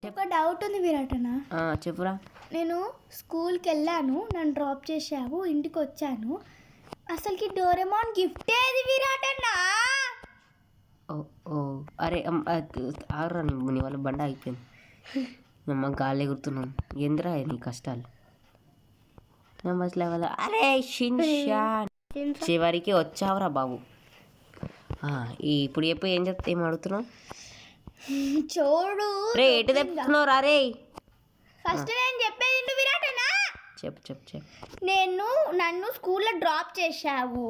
ఒక డౌట్ ఉంది విరాటనా. చెప్పురా. నేను స్కూల్కి వెళ్ళాను, నన్ను డ్రాప్ చేసావు, ఇంటికి వచ్చాను. అసలుకి డోరేమాన్ గిఫ్ట్ ఏది విరాటన్నా? ఓ అరే ఆగరా, నీ వాళ్ళ బండ అయిపోయింది. అమ్మ గాలి ఎగురుతున్నాం. ఎందురా నీ కష్టాలు? అరే షిన్షాన్, చివరికి వచ్చావురా బాబు. ఇప్పుడు చెప్పు, ఏం అడుగుతున్నావు? చూడు రే ఎటు తెప్పుతున్నావు రా రే. ఫస్ట్ నేను చెప్పేది విరాటనా. చెప్పు. నన్ను స్కూల్లో డ్రాప్ చేశావు,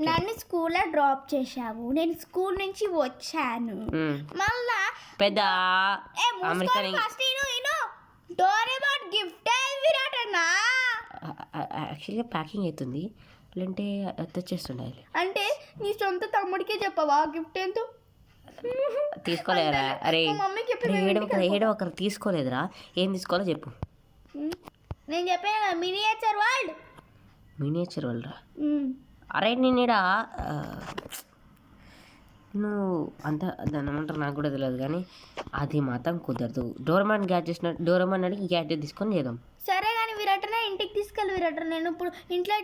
నన్ను స్కూల్లో డ్రాప్ చేశావు, నేను స్కూల్ నుంచి వచ్చాను. మళ్ళా పెద్ద డోరేమాన్ గిఫ్ట్ విరాటనా. యాక్చువల్గా ప్యాకింగ్ అవుతుంది, లేదంటే తెచ్చేస్తుండాలి. అంటే నీ సొంత తమ్ముడికే చెప్పవా గిఫ్ట్ ఏంటో? తీసుకోలేదురా. అరే ఏడవకరా, తీసుకోలేదురా. ఏం తీసుకోవాలో చెప్పు. నేను చెప్పాను మినియేచర్ వరల్డ్ రా. అరే నేనేడా నువ్వు అంత దాని ఏమంటారు నాకు కూడా తెలియదు, కానీ అది మాత్రం కుదరదు. డోరేమాన్ అడిగి గ్యాడ్జెట్ తీసుకొని చేద్దాం. సరే కానీ విరాటన ఇంటికి తీసుకెళ్ళి విరాటన. నేను ఇప్పుడు ఇంట్లో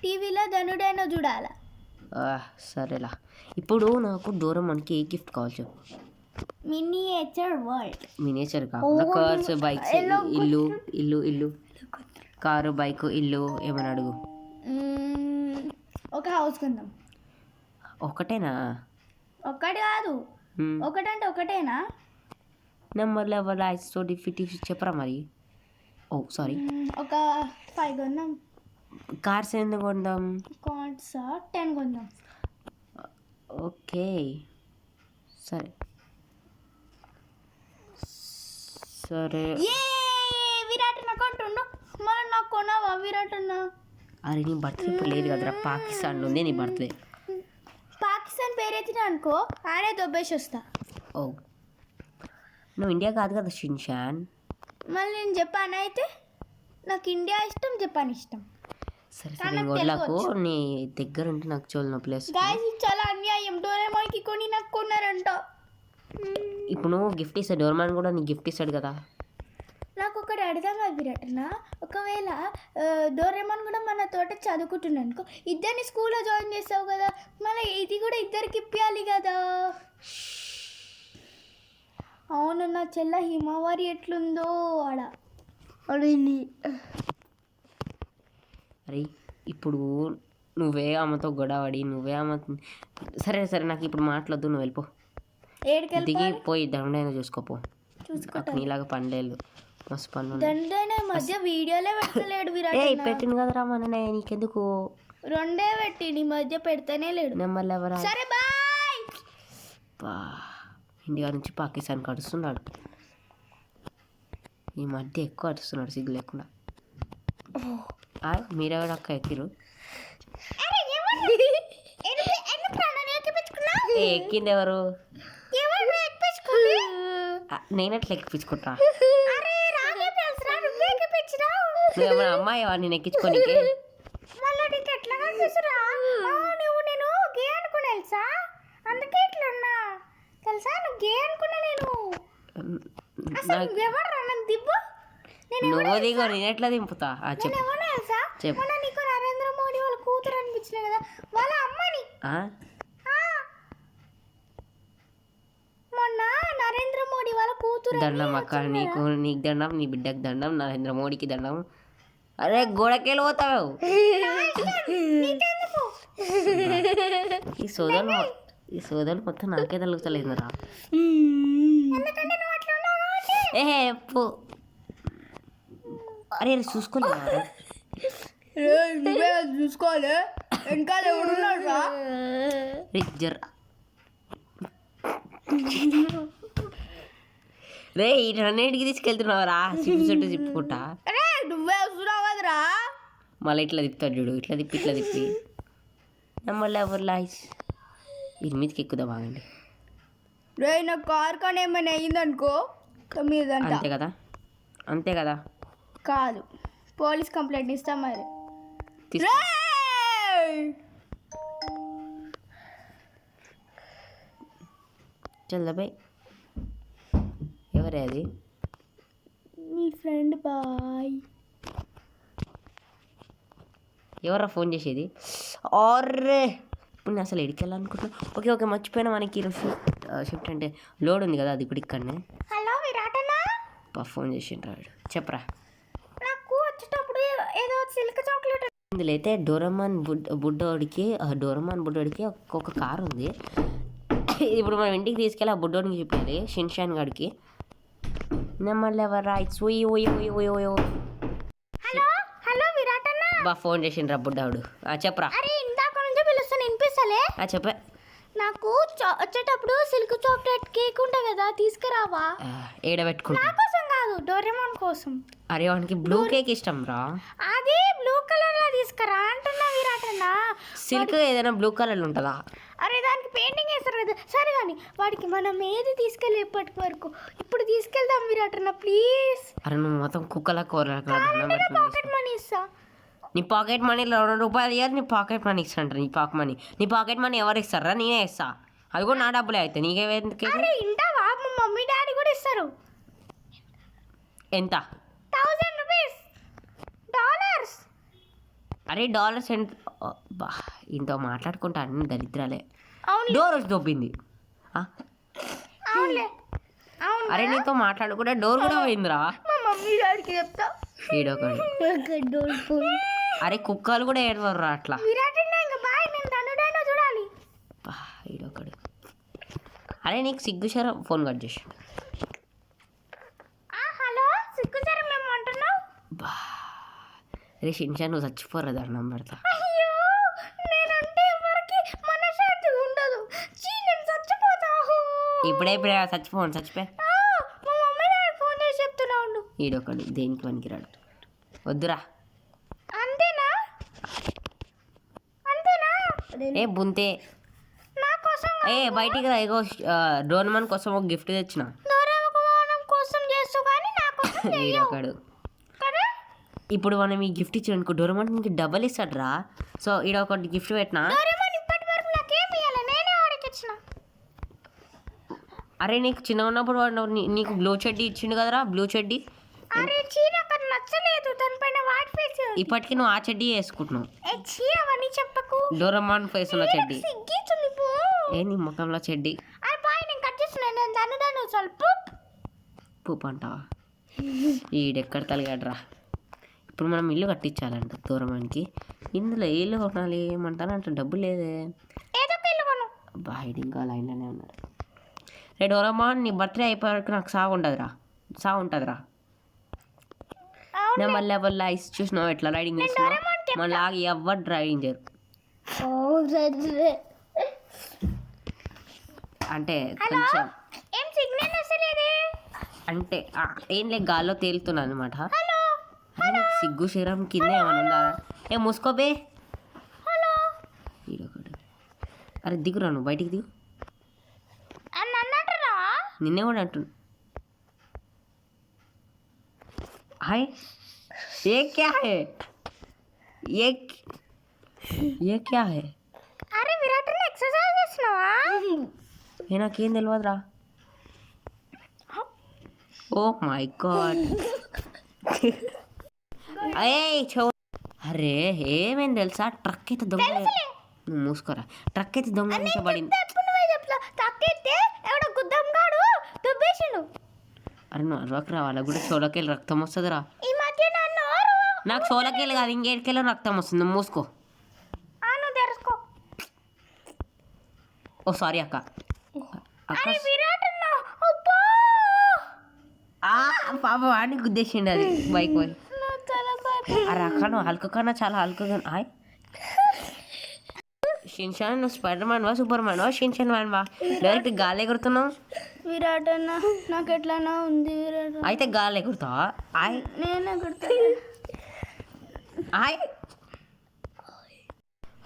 టీవీలో ధనుడైనా చూడాలా? సరేలా. ఇప్పుడు నాకు డోరేమాన్కి ఏ గిఫ్ట్ కావాలి చెప్పు. మినియేచర్ కాకుండా కార్స్, బైక్స్, ఇల్లు, కారు, బైక్, ఇల్లు ఏమని అడుగు. ఒక హౌస్ కొందాం. ఒకటేనా? ఒకటి కాదు, ఒకటంటే ఒకటేనా? నెంబర్ లెవెల్ ఐస్ చెప్పరా మరి. సారీ, ఒక 5 కొందాం. కార్స్ ఎందుకు కొందాం? కార్స్ 10 కొందాం. ఓకే సరే. విరాటన్న కొంటుండు, మళ్ళీ నాకు కొనవా విరాటన్న? అరే నీ బర్త్డే ఇప్పుడు లేదు కదరా, పాకిస్తాన్లో ఉంది నీ బర్త్డే. పాకిస్తాన్ పేరైతే అనుకో, ఆడే దొబ్బేసి వస్తా. నువ్వు ఇండియా కాదు కదా షిన్షాన్. మళ్ళీ నేను జపాన్ అయితే, నాకు ఇండియా ఇష్టం, జపాన్ ఇష్టం. సరే వడ్లకు నీ దగ్గర ఉంటే నాకు చూడను ప్లేస్. చాలా అన్యాయం. డోరేమాన్కి కొని నాకు కొన్నారంట. ఇప్పుడు నువ్వు గిఫ్ట్ ఇస్తాడు, డోరేమాన్ కూడా నీకు గిఫ్ట్ ఇస్తాడు కదా. నాకు ఒకటి అర్థం కాదు విరాటన్న, ఒకవేళ డోరేమాన్ కూడా మన తోట చదువుకుంటున్నాను అనుకో, ఇద్దరిని స్కూల్లో జాయిన్ చేస్తావు కదా, మళ్ళీ ఇది కూడా ఇద్దరికి ఇప్పించాలి కదా. అవును, నా చెల్ల హిమవారి ఎట్లుందో ఆడ అడిగింది. అరే ఇప్పుడు నువ్వే అమ్మతో గొడవడి, నువ్వే అమ్మ. సరే నాకు ఇప్పుడు మాట్లాడద్దు, నువ్వు వెళ్ళిపో. దిగి పోయి దండైనా చూసుకోపో. నీలాగా పండేళ్ళు మస్తు పనులు. దండైనా మధ్య వీడియోలే పెట్టలేడు విరాట్. పెట్టింది కదరా మననే, నీకెందుకు? 2 పెట్టి నీ మధ్య పెడితేనే లేడు. నెంబర్లు ఎవరా? సరే బాయ్. ఇండియా నుంచి పాకిస్తాన్కి అడుస్తున్నాడు ఈ మధ్య, ఎక్కువ అడుస్తున్నాడు సిగ్గు లేకుండా. మీరెవరు అక్క ఎక్కిరు? ఎక్కింది ఎవరు? నేనెట్లా ఎక్కించుకుంటా? నువ్వేమన్నా అమ్మాయి నేను ఎక్కించుకోనికే? నువ్వు దిగో, నేను ఎట్లా దింపుతా? చెప్పు. నరేంద్ర మోడీ వాళ్ళ కూతురు అనిపించిన కదా, వాళ్ళ అమ్మని. మొన్న నరేంద్ర మోడీ వాళ్ళ కూతురు. దండం అక్క, నీకు దండం, నీ బిడ్డకు దండం, నరేంద్ర మోడీకి దండం. అరే గోడకెళ్ళి పోతావు. ఈ సోదరు మొత్తం నాకే తలుగుతలేదురా. అరే చూసుకోలేదు, చూసుకోవాలి. వెనకాల ఎవడున్నాడు? రే ఈ రన్నింటికి తీసుకెళ్తున్నావురా, చుట్టూ తిప్పుకుంటా. నువ్వే వస్తున్నావు కదరా. మళ్ళీ ఇట్లా తిప్పుతాడు చూడు, ఇట్లా తిప్పి మళ్ళీ ఎవరు లాయిస్ వీరి మీదకి ఎక్కుదా బాగండి. రే నా కార్ కానీ ఏమైనా అయ్యిందనుకో 9. అంతే కదా. కాదు, పోలీస్ కంప్లైంట్ ఇస్తాం మరి. చల్లబాయ్ ఎవరే అది? నీ ఫ్రెండ్ బాయ్. ఎవరా ఫోన్ చేసేది? ఆర్రే ఇప్పుడు నేను అసలు ఎడికి వెళ్ళాలనుకుంటున్నా. ఓకే ఓకే మర్చిపోయినా, మనకి ఈరోజు షిఫ్ట్ అంటే లోడ్ ఉంది కదా, అది ఇప్పుడు ఇక్కడనే. హలో విరాటనా, ఫోన్ చేసిండ్రాడు, చెప్పరా. నాకు వచ్చేటప్పుడు ఏదో సిల్క్ చాక్లెట్ ఇందులో అయితే డోరమాన్ బుడ్డోడికి ఒక కార్ ఉంది. ఇప్పుడు మనం ఇంటికి తీసుకెళ్ళి ఆ బుడ్డోడికి చెప్పాలి, షిన్షాన్ గాడికి. నెమ్మది ఎవరా హలో హలో విరాటనా, ఫోన్ చేసిండ్రా బుడ్డాడు. చెప్పరా. అరే ఇందాక నుంచి పిలుస్తాను, వినిపిస్తలే? చెప్పే. నాకు వచ్చేటప్పుడు సిల్క్ చాక్లెట్ కేక్ ఉంటుంది కదా, తీసుకురావా? ఏడబెట్టుకుంటా. నా కోసం కాదు, డోరేమాన్ కోసం. అరే వానికి బ్లూ కేక్ ఇష్టం రా. అది బ్లూ కలర్ లో తీసుకురా అంటున్నా విరాటన్నా. సిల్క్ ఏదైనా బ్లూ కలర్ ఉంటుందా? అరే దానికి పెయింటింగ్ వేస్తారు కదా. సరే కానీ వాడికి మనం ఏది తీసుకెళ్ళి ఇప్పటి వరకు, ఇప్పుడు తీసుకెళ్దాం విరాటన్న ప్లీజ్. అరే నువ్వు మొత్తం కుక్కలా కోరలా. పాకెట్ మనీ ఇస్తా. నీ పాకెట్ మనీ 2 రూపాయలు ఇయ్యారు, నీ పాకెట్ మనీ ఇస్తాంటారు. నీ పాకెట్ మనీ ఎవరు ఇస్తారా? నేనే ఇస్తా. అది కూడా నా డబ్బులే అయితే నీకే. అరే ఇంటావా, మా మమ్మీ డాడీ కూడా ఇస్తారు. ఎంత? 1000 రూపీస్, డాలర్స్. అరే డాలర్స్ ఎంత? ఇంత మాట్లాడుకుంటా అన్ని దరిద్రాలే. అవును డోర్ వచ్చి దొబ్బింది. అవునులే అవును. అరే నీతో మాట్లాడుకుంటే డోర్ కూడా పోయిందిరా. మా మమ్మీ డాడీకి చెప్తా. ఈడొకడు. అరే కుక్కలు కూడా ఏడవరు అట్లా. విరాటన్న ఇంకా బాయ్, నేను తనుడైనా చూడాలి. ఈడొకడు. అరే నీకు సిగ్గుశారా? ఫోన్ కట్ చేసి. హలో సిగ్గుచారం మేము అంటున్నావు. అరే షిన్షాన్ నువ్వు చచ్చిపోరా, దండం పెడతా. అయ్యో నేనంటే ఎవరికి మనశ్శాంతి ఉండదు. నేను చచ్చిపోతా. ఇప్పుడే చచ్చిపోయి. మా మమ్మీ డాడీ ఫోన్ చేసి చెప్తున్నా ఉండు. ఈడొకడు దేనికి పనికిరాడు. వద్దురా. అంతేనా? ఏ బుంతే నా కోసం బయటికి రా. ఇగో డోర్మాన్ కోసం ఒక గిఫ్ట్ తెచ్చిన. డోరేమాన్ కోసం చేస్తావు కానీ నా కోసం చెయ్యవు ఈడొకడు. కదా. ఇప్పుడు మనం ఈ గిఫ్ట్ ఇచ్చానుకో, డోర్మాన్ నీకు డబల్ ఇస్తాడు రా. సో ఈడొకటి గిఫ్ట్ పెట్టినా. డోరేమాన్ ఇప్పటి వరకు నాకేం ఇయ్యాలి, నేనే వాడికి ఇచ్చిన. అరే నీకు చిన్నగా ఉన్నప్పుడు వాడు నీకు బ్లూ చెడ్డీ ఇచ్చిండు కదరా, బ్లూ చెడ్డీ. అరే చీ నాకు అది నచ్చలేదు, దానిపైన వాట్ ఫేస్. ఇప్పటికి నువ్వు ఆ చెడ్డీ వేసుకుంటున్నావు. చీ అవన్నీ చెప్పకు. డోరమాన్ ఫేస్ ఉన్న చెడ్డీ. సిగ్గిస్తుంది పో. నీ ముఖంలో చెడ్డీ. అరే బాయ్, నేను కట్ చేస్తున్నాను. నేను దాన్ని స్వల్ప పూపు అంటావా? ఈడెక్కడ తలిగాడరా. ఇప్పుడు మనం ఇల్లు కట్టించాలంట డోరమాన్కి. ఇందులో ఇల్లు కొనాలి ఏమంటానంట, డబ్బు లేదే. ఏదో ఒక ఇల్లు కొను. బాయ్ ఇంకా లైన్లోనే ఉన్నారు. రే డోరమాన్, నీ బర్త్డే అయిపోయే వరకు నాకు సాగు ఉంటుందిరా. నేను మళ్ళీ ఎవరు ఐస్ చూసినావు ఎట్లా రైడింగ్ చేస్తున్నావు. మళ్ళీ ఆగి ఎవరు డ్రైవింగ్ చేయరు. అంటే కొంచెం ఏం సిగ్నల్ వస్తలేదే. అంటే ఏం లేదు, గాల్లో తేలుతున్నా అనమాట. సిగ్గు శరం కింద ఏమైనా ఉందా? మూసుకోబే. అరే దిగురా, నువ్వు బయటికి దిగు. నిన్నే కూడా అంటున్నా. హాయ్ ये क्या है? ये क्या है? అరే విరాటన్న ఎక్సర్సైజ్ చేస్తున్నావా? నాకేం తెలియదురా. Oh my god. అరే ఏమైంది తెలుసా? ట్రక్ అయితే దొంగ. నువ్వు మూసుకోరా. ట్రక్ అయితే దొంగలించబడింది. అరే నువ్వు అరవకు రా, వాళ్ళకి కూడా చోలకెళ్ళి రక్తం వస్తుందిరా. నాకు చోలకెళ్ళి కాదు, ఇంకేడికెళ్ళి రక్తం వస్తుంది. నువ్వు మూసుకో. ఓ సారీ అక్క. పాప వాడిని గుద్దేసిండి అది బైక్ పోయి. అరే అక్క నువ్వు హల్క కన్నా చాలా హల్కగా. హాయ్ షిన్షాన్, నువ్వు స్పైడర్ మ్యాన్ వా సూపర్ మ్యాన్ వా? షిన్షాన్ మ్యాన్ వా? డైరెక్ట్ గాలి ఎగురుతున్నావు. విరాటన్న నాకు ఎట్లానా ఉంది. అయితే గాలి ఎగురుతావా? హాయ్ నేను ఎగురుతా. హాయ్.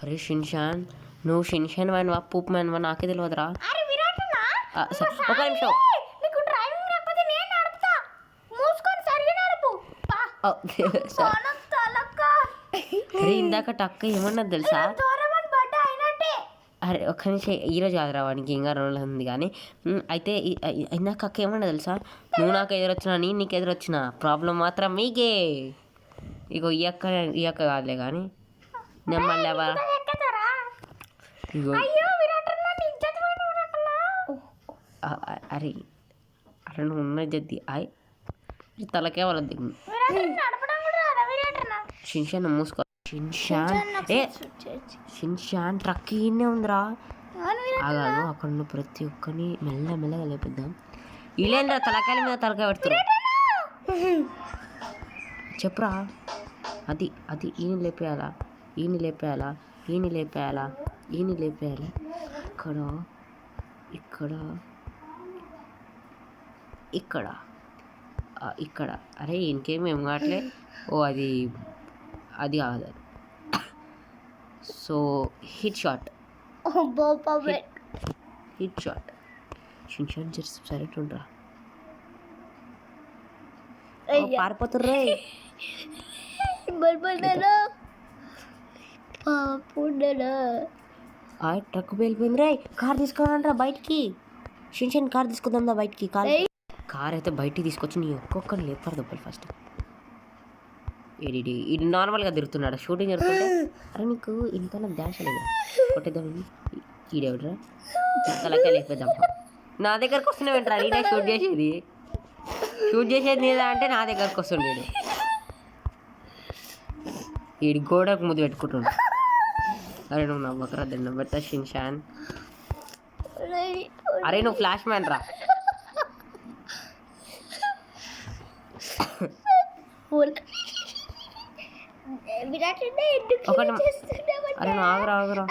అరే షిన్షాన్, నువ్వు షిన్షాన్ మ్యాన్ వా పూప్ మ్యాన్ వా? నాకే తెలియదురా. ఒక నిమిషం. అరే ఇందాక టక్క ఏమన్నది తెలుసా? అరే ఒక్క నిమిషం ఈరోజు కాదురా వానికి ఇంకా 2 రోజులు ఉంది కానీ అయితే ఇందాక అక్క ఏమన్నా తెలుసా, నువ్వు నాకు ఎదురొచ్చినా నేను నీకు ఎదురొచ్చిన ప్రాబ్లం మాత్రం మీకే. ఇగో ఈ అక్క కాదులే కానీ నెమ్మలేవా ఇగో అరే అరే నువ్వు ఉన్న జద్ది తలకే వాళ్ళ దిగు షిన్షాన్ మూసుకో. షిన్షాన్ ట్రక్ ఈయనే ఉందిరా. ఆగాను అక్కడ ఉన్న ప్రతి ఒక్కరిని మెల్లగా లేపిద్దాం. వీళ్ళేంద్రా తలకాయల మీద తలకాయ పెడుతున్నారు చెప్పురా. అది ఈయన లేపేయాలా ఇక్కడ అరే ఇంకేమేం కావట్లే. ఓ అది కాదు. So hit shot షిన్షాన్ just silent ఉండరా. పారిపోతుర్రే ట్రక్ వెళ్ళిపోయింది రే. కార్ తీసుకోవాలంటారా బయటికి. షిన్షాన్ కార్ తీసుకుందా బయటికి. కార్ అయితే బయటికి తీసుకొచ్చి నీ ఒక్కొక్కరిని లేపారు దెబ్బలు. ఫస్ట్ ఇది నార్మల్గా తిరుగుతున్నాడు షూటింగ్ జరుగుతుంటే. అరే నీకు ఇంతలో డాష్ లేదు కొట్టేద్దామని. ఈడెవడరా తలకాయ లేపేద్దాం. నా దగ్గరకు వస్తూనే వింటారా. ఈడే షూట్ చేసేది లేదా అంటే నా దగ్గరకు వస్తుండేది. ఈడి గోడకు ముద్దు పెట్టుకుంటుండు. అరే నువ్వు నవ్వకరా దండం పెడతా షిన్షాన్. అరే నువ్వు ఫ్లాష్ మ్యాన్ రా. అరే నువ్వు ఆగురా.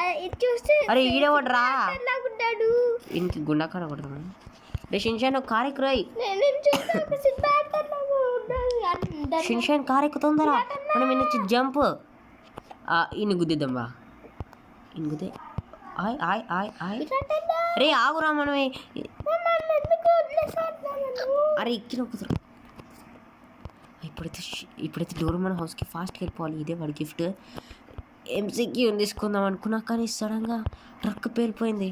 అరే ఈడేవాడు రా ఇంటికి గుండాకాడ కొడతాను. రే షిన్షాన్ ఒక కార్ ఎక్కురాయి. షిన్షాన్ కార్ ఎక్కుతుందరా. మనం ఇన్నొచ్చి జంప్ ఇన్ని గుద్దిద్దాం బా. ఇన్ని గుద్దే రే ఆగురా. మనమే అరే ఎక్కిన కుదరు. ఇప్పుడైతే డోరేమాన్ హౌస్కి ఫాస్ట్గా వెళ్ళిపోవాలి. ఇదే వాడి గిఫ్ట్. ఎంసీకి తీసుకుందాం అనుకున్నా కానీ సడన్గా ట్రక్ పేలిపోయింది.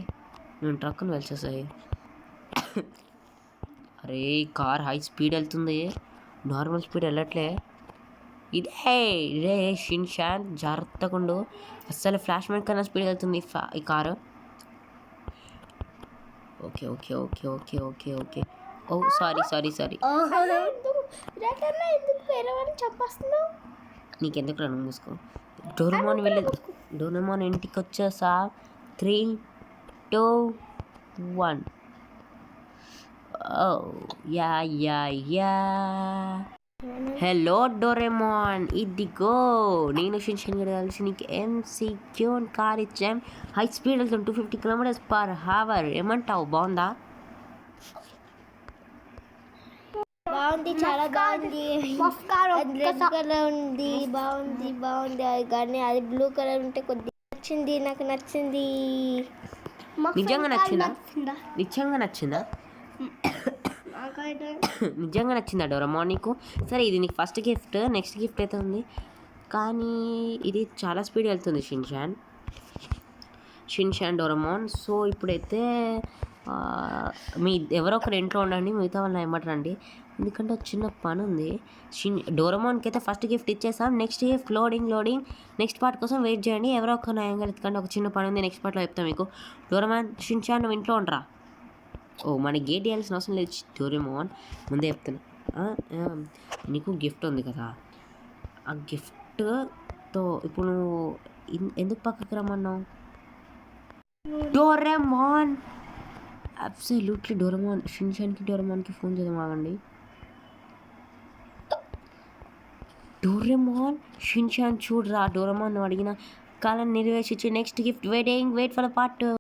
నేను ట్రక్ను వెళ్ళేసాయి. అరే కార్ హై స్పీడ్ వెళ్తుంది, నార్మల్ స్పీడ్ వెళ్ళట్లే. ఇదే షిన్షాన్ జాగ్రత్తగా ఉండు. అస్సలు ఫ్లాష్ మ్యాన్ కన్నా స్పీడ్ వెళ్తుంది ఈ కారు. ఓకే. ఓ సారీ నీకెందుకు రా నువ్వు మూసుకో. డోరేమాన్ ఇంటికి వచ్చేసా. 3, 2, 1. యా హలో డోరేమాన్, ఇదిగో నేను షిన్షాన్ గడి కలిసి నీకు ఎంసీక్యూ కార్ ఇచ్చాం. హై స్పీడ్ వెళ్తాం 250 km/h. ఏమంటావు? బాగుందా? బాగుంది, చాలా బాగుంది. రెడ్ కలర్ ఉంది, బాగుంది. కానీ అది బ్లూ కలర్ ఉంటే కొద్దిగా నాకు నచ్చింది. నిజంగా నచ్చిందా నిజంగా నచ్చిందా డోరేమాన్ నీకు? సరే ఇది నీకు ఫస్ట్ గిఫ్ట్. నెక్స్ట్ గిఫ్ట్ అయితే ఉంది కానీ ఇది చాలా స్పీడ్ వెళ్తుంది షిన్షాన్ డోరేమాన్. సో ఇప్పుడైతే మీ ఎవరో ఒకరు ఇంట్లో ఉండండి, మిగతా వాళ్ళని ఏమంటారండి. ఎందుకంటే ఒక చిన్న పని ఉంది. డోరేమాన్కి అయితే ఫస్ట్ గిఫ్ట్ ఇచ్చేసాం. Next gift loading next part కోసం వెయిట్ చేయండి. ఎవరో ఒక నయంగా ఎందుకంటే ఒక చిన్న పని ఉంది. నెక్స్ట్ పార్ట్లో చెప్తాను మీకు. డోరేమాన్ షిన్షాన్ నువ్వు ఇంట్లో ఉండరా. ఓ మనకి గేట్ చేయాల్సిన అవసరం లేదు డోరేమాన్, ముందే చెప్తున్నా. నీకు గిఫ్ట్ ఉంది కదా, ఆ గిఫ్ట్తో ఇప్పుడు నువ్వు ఎందుకు పక్కకి రమ్మన్నావు? డోరేమాన్ అబ్సల్యూట్లీ డోరేమాన్ డోరేమాన్కి ఫోన్ చేద్దాం. ఆగండి. డోరేమాన్ షిన్షాన్ చూడరా, డోరేమాన్ అడిగిన కాలం నెరవేర్చి next gift wait for the part 2.